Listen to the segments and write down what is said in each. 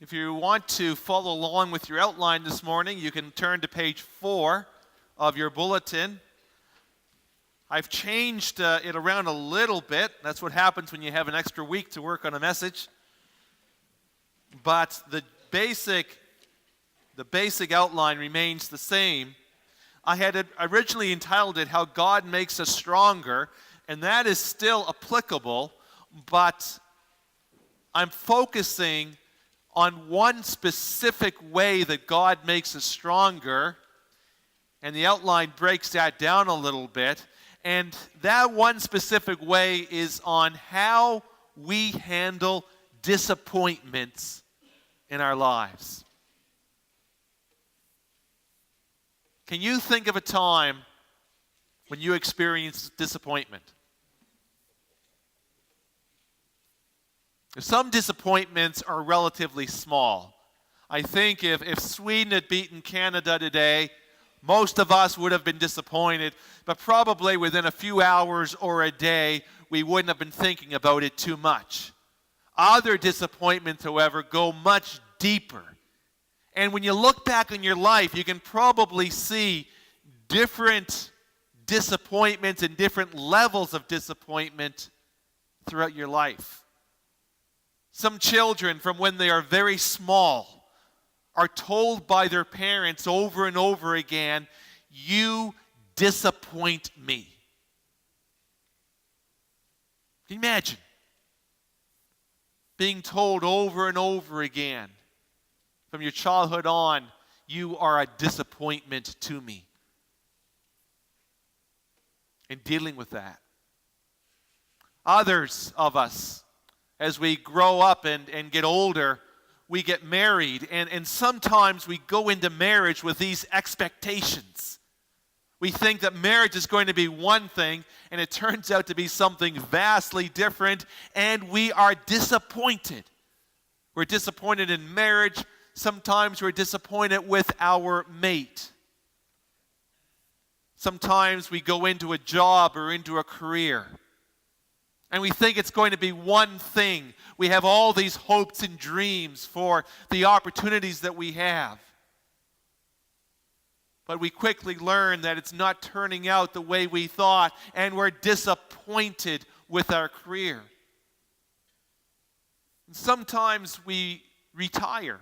If you want to follow along with your outline this morning, you can turn to page 4 of your bulletin. I've changed it around a little bit. That's what happens when you have an extra week to work on a message. But the basic outline remains the same. I had originally entitled it, How God Makes Us Stronger, and that is still applicable, but I'm focusing on one specific way that God makes us stronger, and the outline breaks that down a little bit. And that one specific way is on how we handle disappointments in our lives. Can you think of a time when you experienced disappointment? Some disappointments are relatively small. I think if Sweden had beaten Canada today, most of us would have been disappointed, but probably within a few hours or a day, we wouldn't have been thinking about it too much. Other disappointments, however, go much deeper. And when you look back on your life, you can probably see different disappointments and different levels of disappointment throughout your life. Some children, from when they are very small, are told by their parents over and over again, "You disappoint me." Can you imagine being told over and over again from your childhood on, "You are a disappointment to me," and dealing with that? Others of us, as we grow up and get older, we get married, and sometimes we go into marriage with these expectations. We think that marriage is going to be one thing, and it turns out to be something vastly different, and we are disappointed. We're disappointed in marriage. Sometimes we're disappointed with our mate. Sometimes we go into a job or into a career, and we think it's going to be one thing. We have all these hopes and dreams for the opportunities that we have. But we quickly learn that it's not turning out the way we thought, and we're disappointed with our career. And sometimes we retire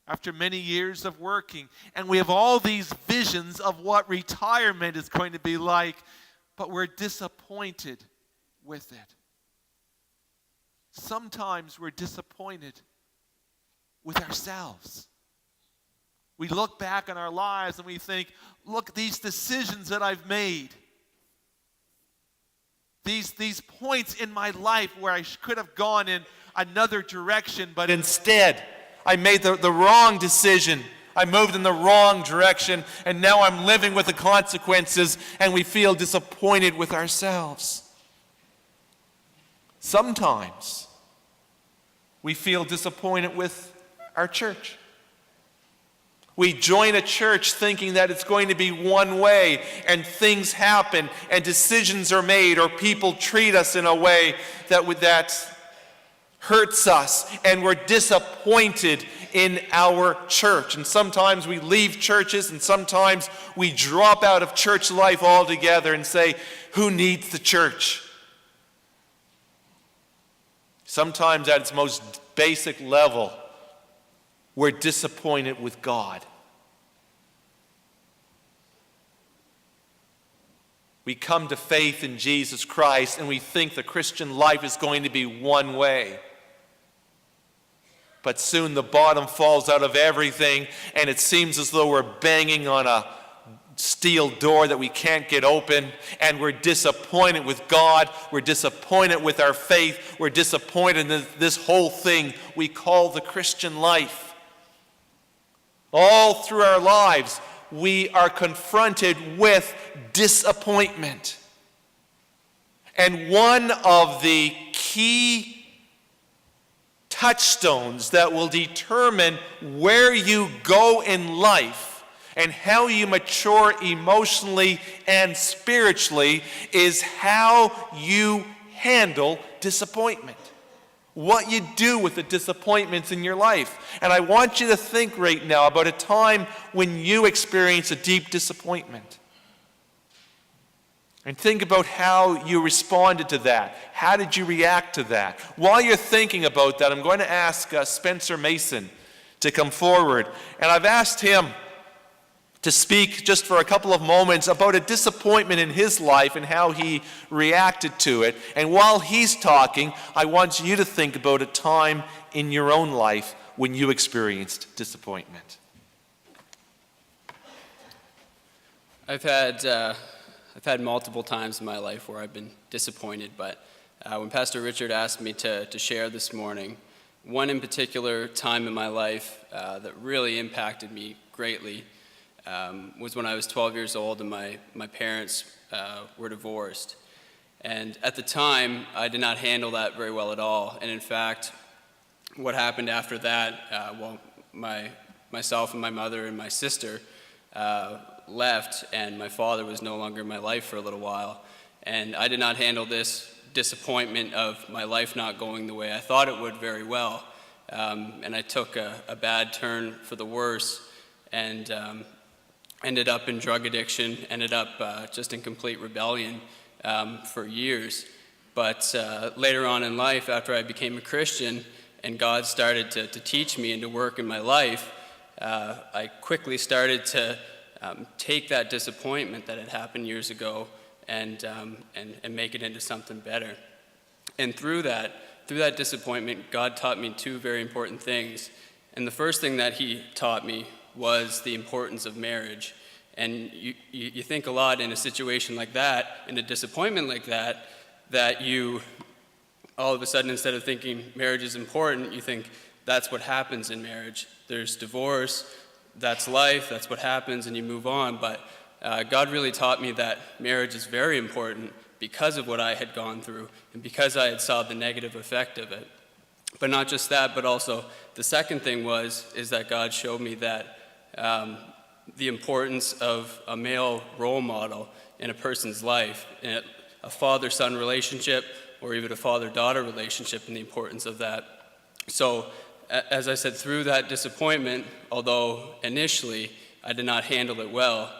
after many years of working, and we have all these visions of what retirement is going to be like, but we're disappointed with it. Sometimes we're disappointed with ourselves. We look back on our lives and we think, look, these decisions that I've made, these points in my life where I could have gone in another direction, but instead I made the wrong decision. I moved in the wrong direction, and now I'm living with the consequences, and we feel disappointed with ourselves. Sometimes we feel disappointed with our church. We join a church thinking that it's going to be one way, and things happen, and decisions are made, or people treat us in a way that hurts us, and we're disappointed in our church. And sometimes we leave churches, and sometimes we drop out of church life altogether and say, "Who needs the church?" Sometimes at its most basic level, we're disappointed with God. We come to faith in Jesus Christ and we think the Christian life is going to be one way. But soon the bottom falls out of everything, and it seems as though we're banging on a steel door that we can't get open, and we're disappointed with God, we're disappointed with our faith, we're disappointed in this whole thing we call the Christian life. All through our lives, we are confronted with disappointment. And one of the key touchstones that will determine where you go in life and how you mature emotionally and spiritually is how you handle disappointment. what you do with the disappointments in your life. And I want you to think right now about a time when you experienced a deep disappointment. And think about how you responded to that. How did you react to that? While you're thinking about that, I'm going to ask Spencer Mason to come forward. And I've asked him to speak just for a couple of moments about a disappointment in his life and how he reacted to it. And while he's talking, I want you to think about a time in your own life when you experienced disappointment. I've had multiple times in my life where I've been disappointed, but when Pastor Richard asked me to share this morning, one in particular time in my life that really impacted me greatly was when I was 12 years old and my parents were divorced. And at the time, I did not handle that very well at all. And in fact, what happened after that, myself and my mother and my sister left, and my father was no longer in my life for a little while. And I did not handle this disappointment of my life not going the way I thought it would very well. And I took a bad turn for the worse, and ended up in drug addiction, ended up just in complete rebellion for years. But later on in life, after I became a Christian and God started to teach me and to work in my life, I quickly started to take that disappointment that had happened years ago and make it into something better. And through that disappointment, God taught me two very important things. And the first thing that he taught me was the importance of marriage. And you think a lot in a situation like that, in a disappointment like that, that you all of a sudden, instead of thinking marriage is important, you think that's what happens in marriage. There's divorce, that's life, that's what happens, and you move on. But God really taught me that marriage is very important because of what I had gone through and because I had saw the negative effect of it. But not just that, but also the second thing is that God showed me that the importance of a male role model in a person's life, in a father-son relationship, or even a father-daughter relationship, and the importance of that. So, as I said, through that disappointment, although initially I did not handle it well,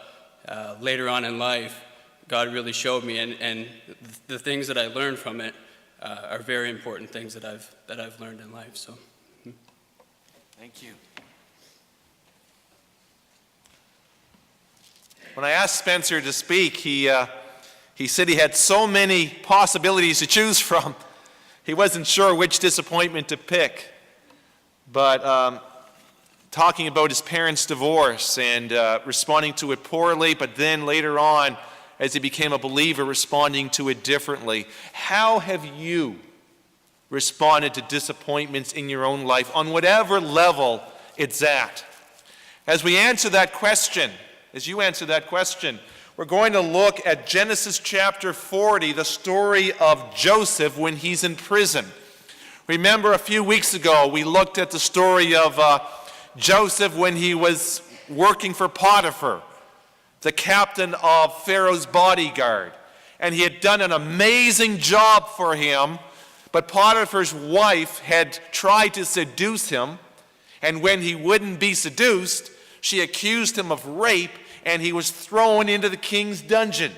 later on in life, God really showed me, and the things that I learned from it are very important things that I've learned in life. So, thank you. When I asked Spencer to speak, he said he had so many possibilities to choose from. He wasn't sure which disappointment to pick. But talking about his parents' divorce and responding to it poorly, but then later on, as he became a believer, responding to it differently. How have you responded to disappointments in your own life, on whatever level it's at? As we answer that question, as you answer that question, we're going to look at Genesis chapter 40, the story of Joseph when he's in prison. Remember, a few weeks ago, we looked at the story of Joseph when he was working for Potiphar, the captain of Pharaoh's bodyguard. And he had done an amazing job for him, but Potiphar's wife had tried to seduce him, and when he wouldn't be seduced, she accused him of rape, and he was thrown into the king's dungeon.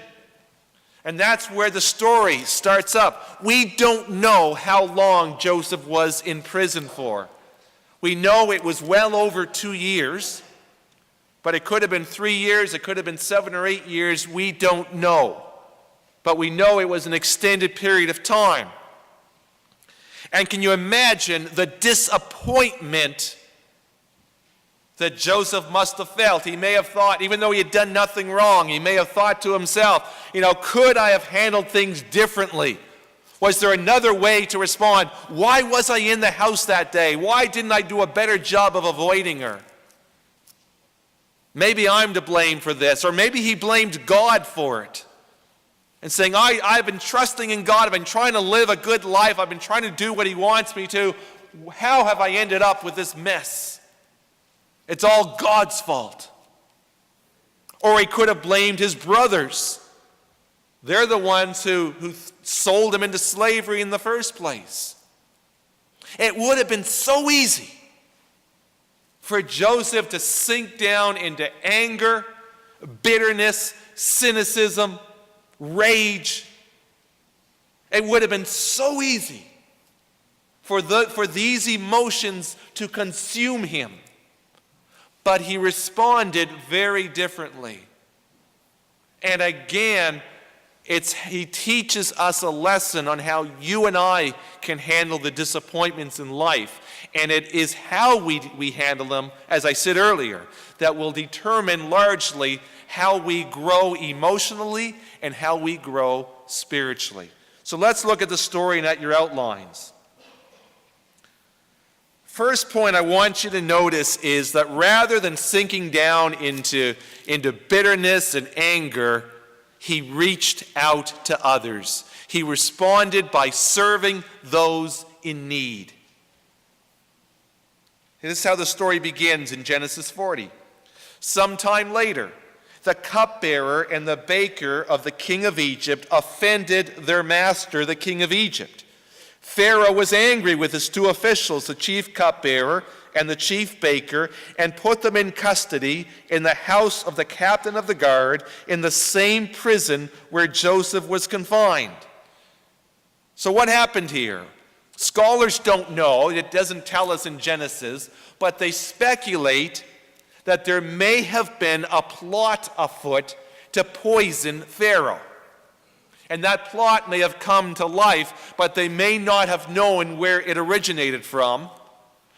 And that's where the story starts up. We don't know how long Joseph was in prison for. We know it was well over 2 years, but it could have been 3 years, it could have been 7 or 8 years, we don't know. But we know it was an extended period of time. And can you imagine the disappointment that Joseph must have felt? He may have thought, even though he had done nothing wrong, he may have thought to himself, could I have handled things differently? Was there another way to respond? Why was I in the house that day? Why didn't I do a better job of avoiding her? Maybe I'm to blame for this, or maybe he blamed God for it. And saying, I've been trusting in God, I've been trying to live a good life, I've been trying to do what he wants me to. How have I ended up with this mess? It's all God's fault. Or he could have blamed his brothers. They're the ones who sold him into slavery in the first place. It would have been so easy for Joseph to sink down into anger, bitterness, cynicism, rage. It would have been so easy for these emotions to consume him. But he responded very differently. And again, he teaches us a lesson on how you and I can handle the disappointments in life. And it is how we handle them, as I said earlier, that will determine largely how we grow emotionally and how we grow spiritually. So let's look at the story and at your outlines. First point I want you to notice is that rather than sinking down into bitterness and anger, he reached out to others. He responded by serving those in need. This is how the story begins in Genesis 40. Sometime later, the cupbearer and the baker of the king of Egypt offended their master, the king of Egypt. Pharaoh was angry with his two officials, the chief cupbearer and the chief baker, and put them in custody in the house of the captain of the guard in the same prison where Joseph was confined. So what happened here? Scholars don't know, it doesn't tell us in Genesis, but they speculate that there may have been a plot afoot to poison Pharaoh. And that plot may have come to life, but they may not have known where it originated from.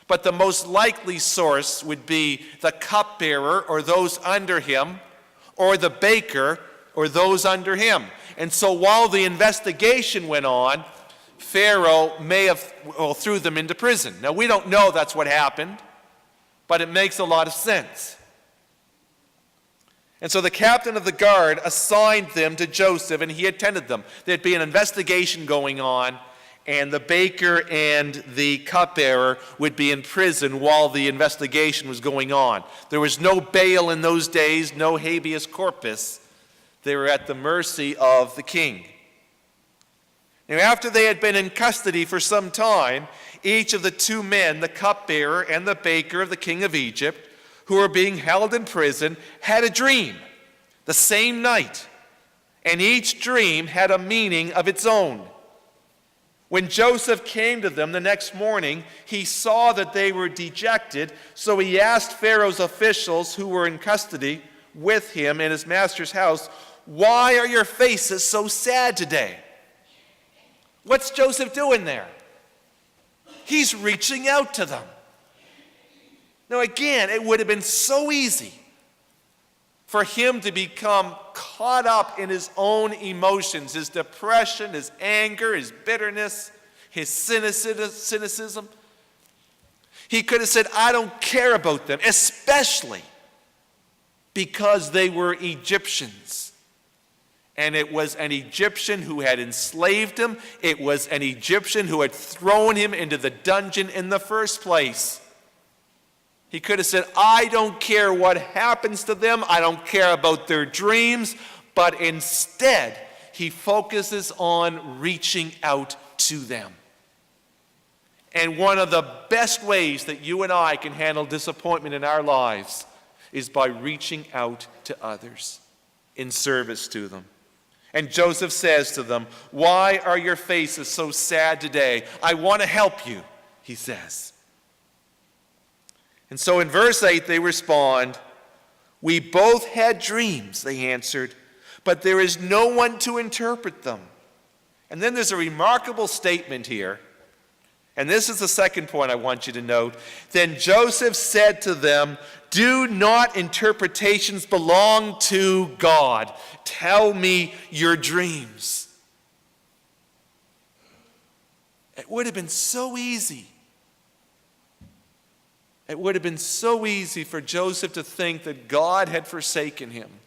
But the most likely source would be the cupbearer or those under him, or the baker or those under him. And so while the investigation went on, Pharaoh may have threw them into prison. Now we don't know that's what happened, but it makes a lot of sense. And so the captain of the guard assigned them to Joseph, and he attended them. There'd be an investigation going on, and the baker and the cupbearer would be in prison while the investigation was going on. There was no bail in those days, no habeas corpus. They were at the mercy of the king. Now, after they had been in custody for some time, each of the two men, the cupbearer and the baker of the king of Egypt, who were being held in prison, had a dream the same night, and each dream had a meaning of its own. When Joseph came to them the next morning, he saw that they were dejected, so he asked Pharaoh's officials who were in custody with him in his master's house, "Why are your faces so sad today?" What's Joseph doing there? He's reaching out to them. Now again, it would have been so easy for him to become caught up in his own emotions, his depression, his anger, his bitterness, his cynicism. He could have said, "I don't care about them," especially because they were Egyptians. And it was an Egyptian who had enslaved him. It was an Egyptian who had thrown him into the dungeon in the first place. He could have said, "I don't care what happens to them. I don't care about their dreams." But instead, he focuses on reaching out to them. And one of the best ways that you and I can handle disappointment in our lives is by reaching out to others in service to them. And Joseph says to them, "Why are your faces so sad today? I want to help you," he says. And so in verse 8 they respond, "We both had dreams," they answered, "but there is no one to interpret them." And then there's a remarkable statement here. And this is the second point I want you to note. Then Joseph said to them, "Do not interpretations belong to God? Tell me your dreams." It would have been so easy. It would have been so easy for Joseph to think that God had forsaken him.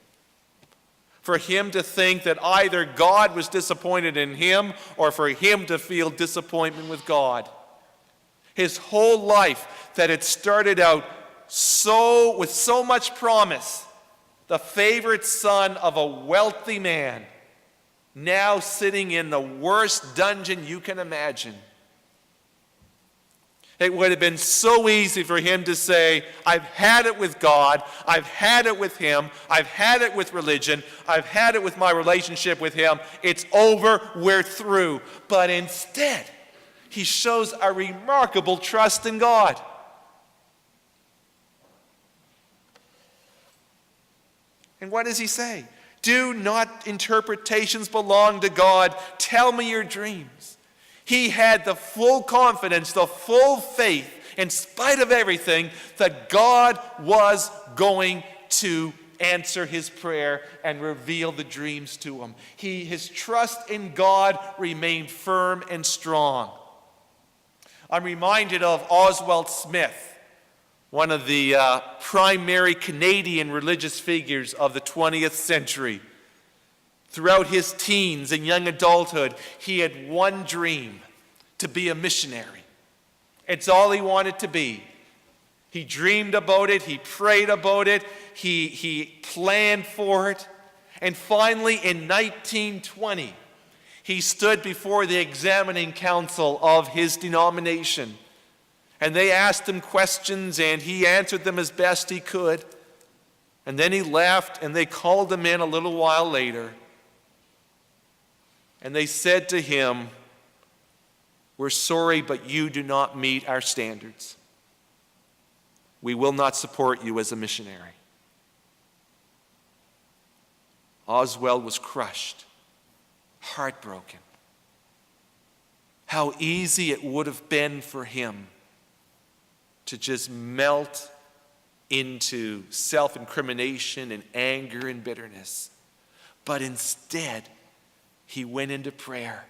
For him to think that either God was disappointed in him or for him to feel disappointment with God. His whole life that had started out with so much promise, the favorite son of a wealthy man, now sitting in the worst dungeon you can imagine. It would have been so easy for him to say, I've had it with God, I've had it with him, I've had it with religion, I've had it with my relationship with him, it's over, we're through. But instead, he shows a remarkable trust in God. And what does he say? Do not interpretations belong to God? Tell me your dreams. He had the full confidence, the full faith, in spite of everything, that God was going to answer his prayer and reveal the dreams to him. His trust in God remained firm and strong. I'm reminded of Oswald Smith, one of the primary Canadian religious figures of the 20th century. Throughout his teens and young adulthood, he had one dream: to be a missionary. It's all he wanted to be. He dreamed about it, he prayed about it, he planned for it. And finally, in 1920, he stood before the examining council of his denomination. And they asked him questions, and he answered them as best he could. And then he left, and they called him in a little while later. And they said to him, "We're sorry, but you do not meet our standards. We will not support you as a missionary." Oswald was crushed, heartbroken. How easy it would have been for him to just melt into self-incrimination and anger and bitterness. But instead, he went into prayer.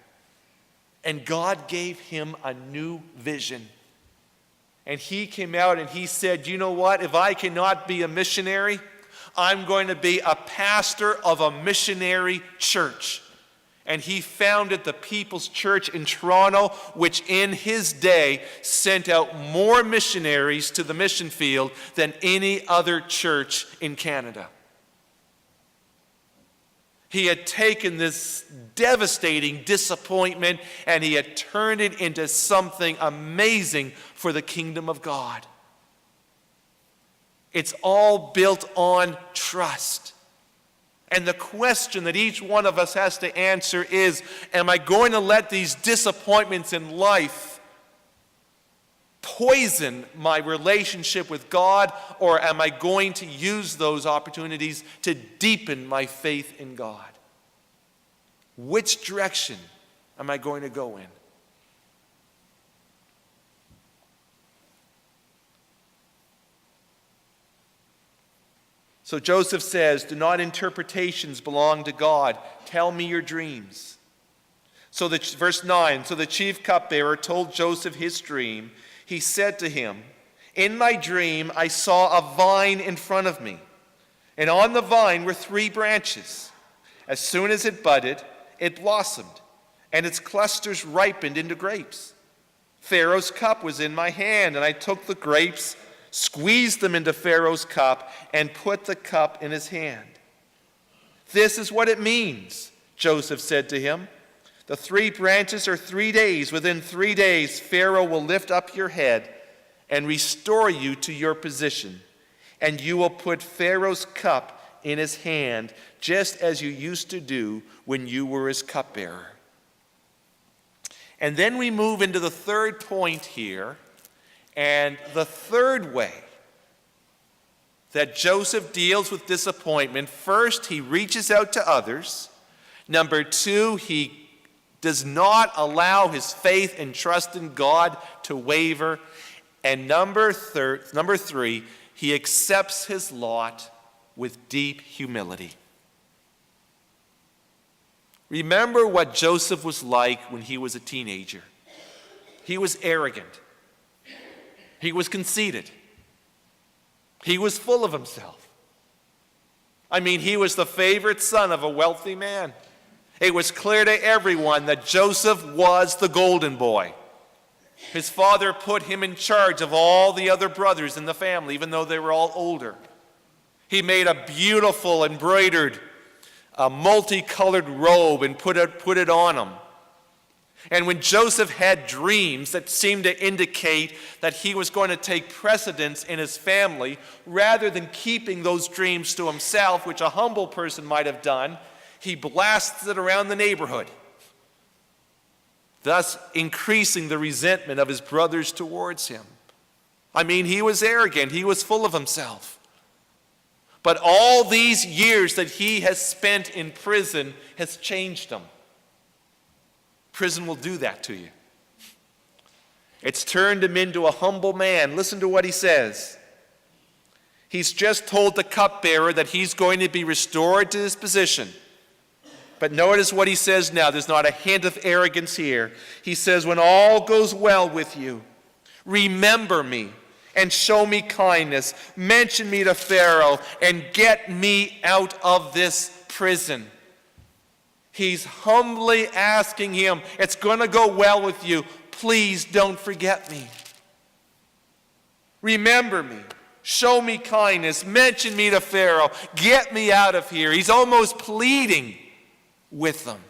And God gave him a new vision. And he came out and he said, you know what? If I cannot be a missionary, I'm going to be a pastor of a missionary church. And he founded the People's Church in Toronto, which in his day sent out more missionaries to the mission field than any other church in Canada. He had taken this devastating disappointment and he had turned it into something amazing for the kingdom of God. It's all built on trust. And the question that each one of us has to answer is, am I going to let these disappointments in life poison my relationship with God, or am I going to use those opportunities to deepen my faith in God? Which direction am I going to go in? So Joseph says, do not interpretations belong to God? Tell me your dreams. So verse 9, so the chief cupbearer told Joseph his dream. He said to him, in my dream I saw a vine in front of me, and on the vine were 3 branches. As soon as it budded, it blossomed, and its clusters ripened into grapes. Pharaoh's cup was in my hand, and I took the grapes, squeezed them into Pharaoh's cup, and put the cup in his hand. This is what it means, Joseph said to him. The 3 branches are 3 days. Within 3 days, Pharaoh will lift up your head and restore you to your position. And you will put Pharaoh's cup in his hand, just as you used to do when you were his cupbearer. And then we move into the third point here. And the third way that Joseph deals with disappointment: first, he reaches out to others. Number 2, he does not allow his faith and trust in God to waver. And number 3, he accepts his lot with deep humility. Remember what Joseph was like when he was a teenager. He was arrogant. He was conceited. He was full of himself. I mean, he was the favorite son of a wealthy man. It was clear to everyone that Joseph was the golden boy. His father put him in charge of all the other brothers in the family, even though they were all older. He made a beautiful embroidered, multicolored robe and put it on him. And when Joseph had dreams that seemed to indicate that he was going to take precedence in his family, rather than keeping those dreams to himself, which a humble person might have done, he blasts it around the neighborhood, thus increasing the resentment of his brothers towards him. I mean, he was arrogant. He was full of himself. But all these years that he has spent in prison has changed him. Prison will do that to you. It's turned him into a humble man. Listen to what he says. He's just told the cupbearer that he's going to be restored to his position. But notice what he says now. There's not a hint of arrogance here. He says, when all goes well with you, remember me and show me kindness. Mention me to Pharaoh and get me out of this prison. He's humbly asking him, it's going to go well with you. Please don't forget me. Remember me. Show me kindness. Mention me to Pharaoh. Get me out of here. He's almost pleading with them.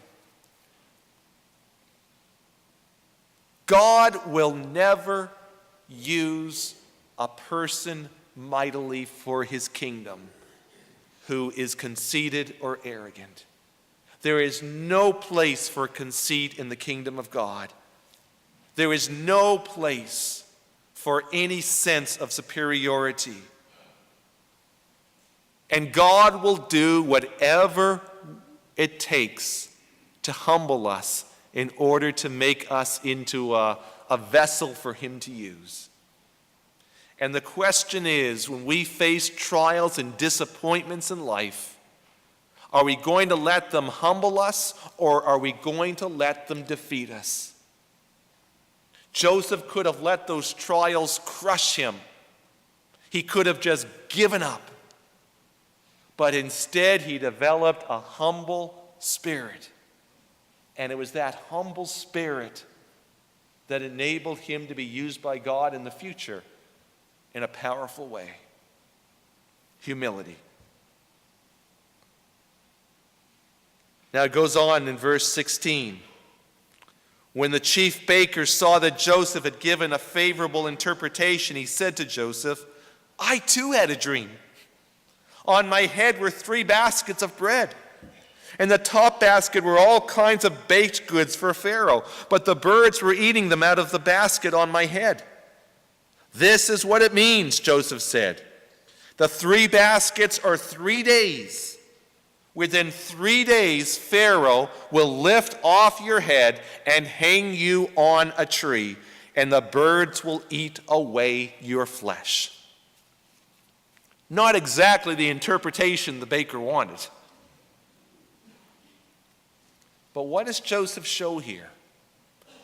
God will never use a person mightily for his kingdom who is conceited or arrogant. There is no place for conceit in the kingdom of God. There is no place for any sense of superiority. And God will do whatever it takes to humble us in order to make us into a vessel for him to use. And the question is, when we face trials and disappointments in life, are we going to let them humble us, or are we going to let them defeat us? Joseph could have let those trials crush him. He could have just given up. But instead, he developed a humble spirit. And it was that humble spirit that enabled him to be used by God in the future in a powerful way. Humility. Now it goes on in verse 16. When the chief baker saw that Joseph had given a favorable interpretation, he said to Joseph, I too had a dream. On my head were 3 baskets of bread. In the top basket were all kinds of baked goods for Pharaoh, but the birds were eating them out of the basket on my head. This is what it means, Joseph said. The 3 baskets are 3 days. Within 3 days, Pharaoh will lift off your head and hang you on a tree, and the birds will eat away your flesh. Not exactly the interpretation the baker wanted. But what does Joseph show here?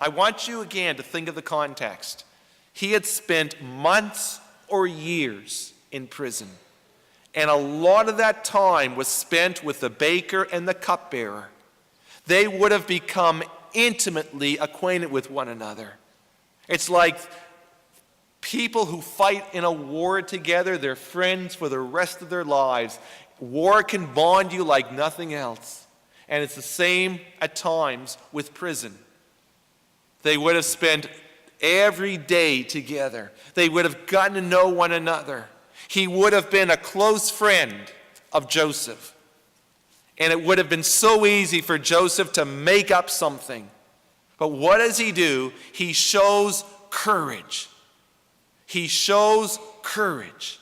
I want you again to think of the context. He had spent months or years in prison. And a lot of that time was spent with the baker and the cupbearer. They would have become intimately acquainted with one another. It's like people who fight in a war together, they're friends for the rest of their lives. War can bond you like nothing else. And it's the same at times with prison. They would have spent every day together. They would have gotten to know one another. He would have been a close friend of Joseph. And it would have been so easy for Joseph to make up something. But what does he do? He shows courage. He shows courage.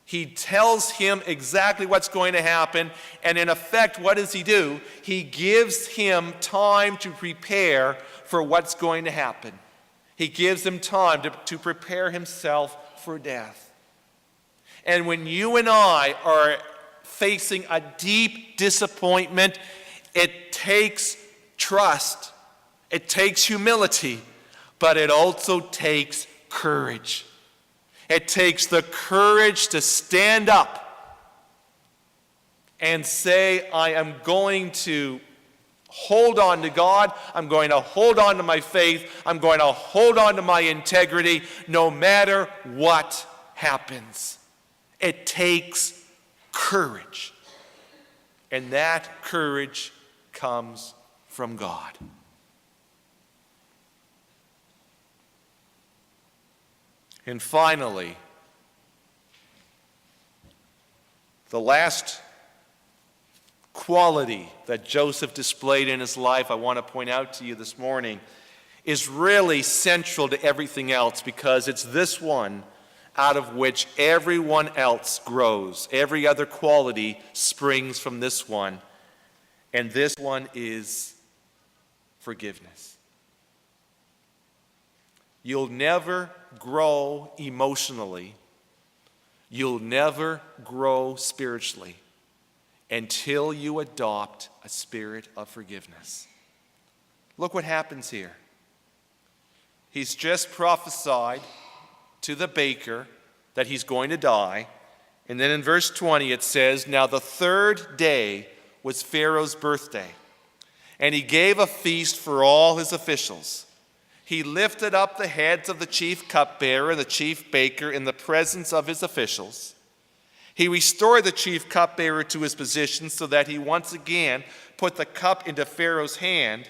He tells him exactly what's going to happen. And in effect, what does he do? He gives him time to prepare for what's going to happen. He gives him time to prepare himself for death. And when you and I are facing a deep disappointment, it takes trust, it takes humility, but it also takes courage. It takes the courage to stand up and say, I am going to hold on to God. I'm going to hold on to my faith. I'm going to hold on to my integrity no matter what happens. It takes courage. And that courage comes from God. And finally, the last quality that Joseph displayed in his life, I want to point out to you this morning, is really central to everything else, because it's this one out of which everyone else grows. Every other quality springs from this one, and this one is forgiveness. You'll never grow emotionally, you'll never grow spiritually until you adopt a spirit of forgiveness. Look what happens here. He's just prophesied to the baker that he's going to die. And then in verse 20 it says, "Now the third day was Pharaoh's birthday, and he gave a feast for all his officials. He lifted up the heads of the chief cupbearer and the chief baker in the presence of his officials. He restored the chief cupbearer to his position so that he once again put the cup into Pharaoh's hand.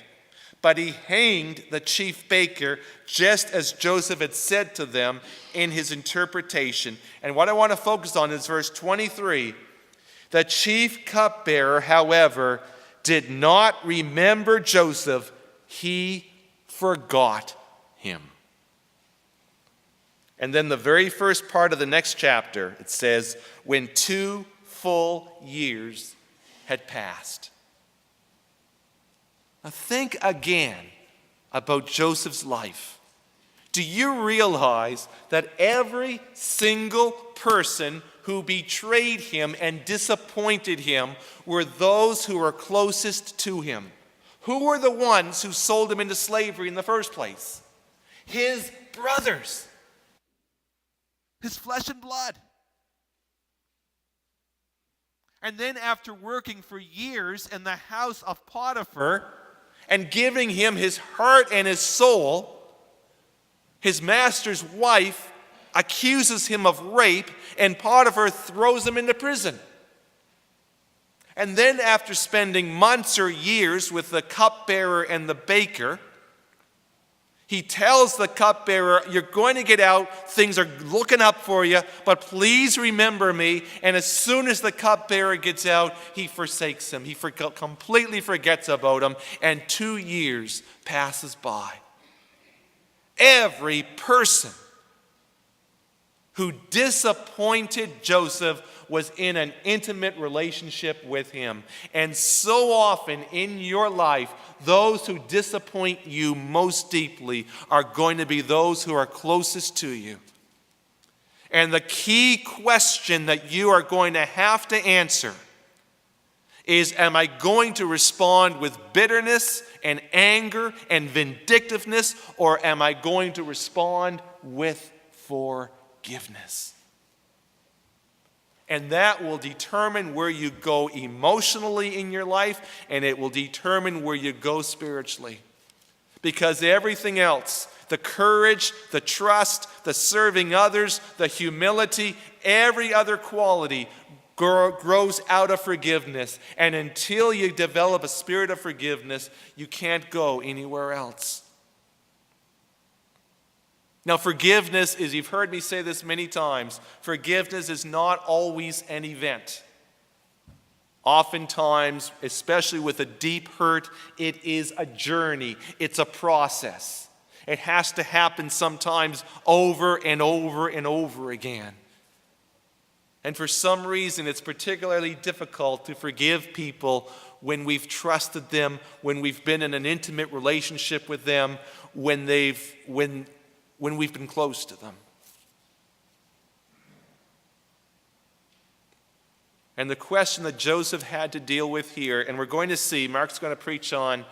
But he hanged the chief baker just as Joseph had said to them in his interpretation." And what I want to focus on is verse 23. "The chief cupbearer, however, did not remember Joseph. He forgot him." And then the very first part of the next chapter, it says, "When 2 full years had passed." Now think again about Joseph's life. Do you realize that every single person who betrayed him and disappointed him were those who were closest to him? Who were the ones who sold him into slavery in the first place? His brothers. His flesh and blood. And then after working for years in the house of Potiphar And giving him his heart and his soul, his master's wife accuses him of rape, and Potiphar throws him into prison. And then after spending months or years with the cupbearer and the baker, he tells the cupbearer, "You're going to get out, things are looking up for you, but please remember me." And as soon as the cupbearer gets out, he forsakes him. He completely forgets about him, and 2 years passes by. Every person who disappointed Joseph was in an intimate relationship with him. And so often in your life, those who disappoint you most deeply are going to be those who are closest to you. And the key question that you are going to have to answer is, am I going to respond with bitterness and anger and vindictiveness, or am I going to respond with forgiveness? And that will determine where you go emotionally in your life, and it will determine where you go spiritually. Because everything else, the courage, the trust, the serving others, the humility, every other quality grows out of forgiveness. And until you develop a spirit of forgiveness, you can't go anywhere else. Now, forgiveness is, you've heard me say this many times, forgiveness is not always an event. Oftentimes, especially with a deep hurt, it is a journey. It's a process. It has to happen sometimes over and over and over again. And for some reason, it's particularly difficult to forgive people when we've trusted them, when we've been in an intimate relationship with them, when we've been close to them. And the question that Joseph had to deal with here, and we're going to see, Mark's going to preach on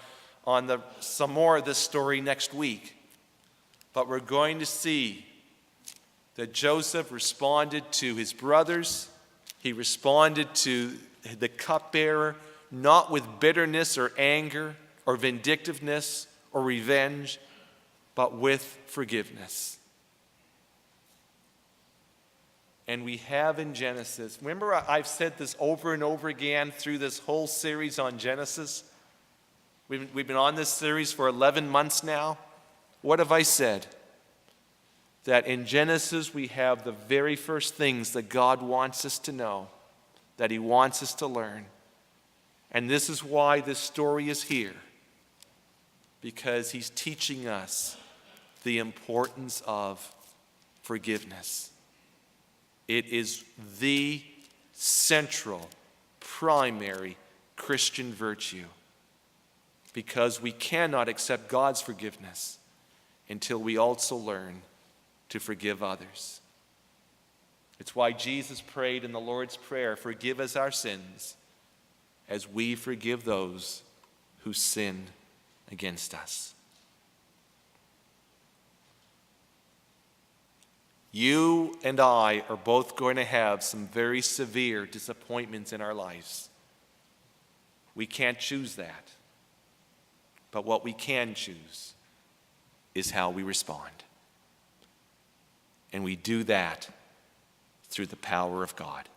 some more of this story next week, but we're going to see that Joseph responded to his brothers, he responded to the cupbearer, not with bitterness or anger or vindictiveness or revenge, but with forgiveness. And we have in Genesis, remember I've said this over and over again through this whole series on Genesis? We've been on this series for 11 months now. What have I said? that in Genesis we have the very first things that God wants us to know, that He wants us to learn. And this is why this story is here, because He's teaching us the importance of forgiveness. It is the central, primary Christian virtue, because we cannot accept God's forgiveness until we also learn to forgive others. It's why Jesus prayed in the Lord's Prayer, "Forgive us our sins as we forgive those who sin against us." You and I are both going to have some very severe disappointments in our lives. We can't choose that. But what we can choose is how we respond. And we do that through the power of God.